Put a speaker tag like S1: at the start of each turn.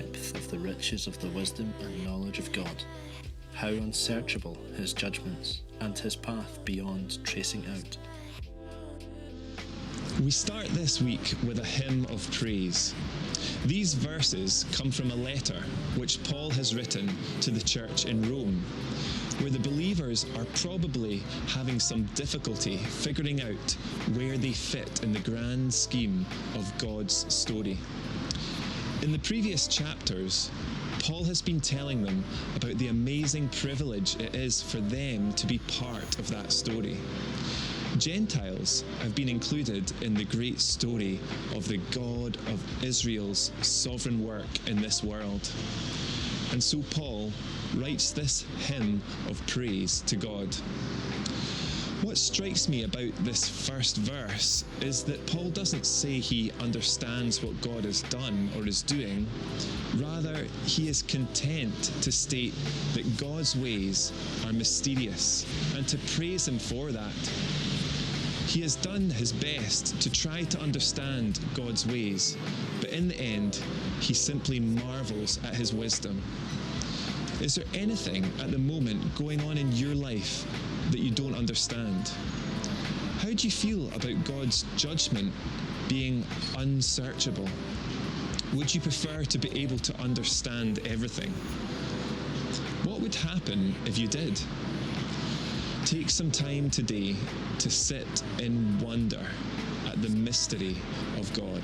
S1: depth of the riches of the wisdom and knowledge of God, how unsearchable his judgments, and his path beyond tracing out.
S2: We start this week with a hymn of praise. These verses come from a letter which Paul has written to the church in Rome, where the believers are probably having some difficulty figuring out where they fit in the grand scheme of God's story. In the previous chapters, Paul has been telling them about the amazing privilege it is for them to be part of that story. Gentiles have been included in the great story of the God of Israel's sovereign work in this world. And so Paul writes this hymn of praise to God. What strikes me about this first verse is that Paul doesn't say he understands what God has done or is doing. Rather, he is content to state that God's ways are mysterious and to praise him for that. He has done his best to try to understand God's ways, but in the end, he simply marvels at his wisdom. Is there anything at the moment going on in your life that you don't understand? How do you feel about God's judgment being unsearchable? Would you prefer to be able to understand everything? What would happen if you did? Take some time today to sit in wonder at the mystery of God.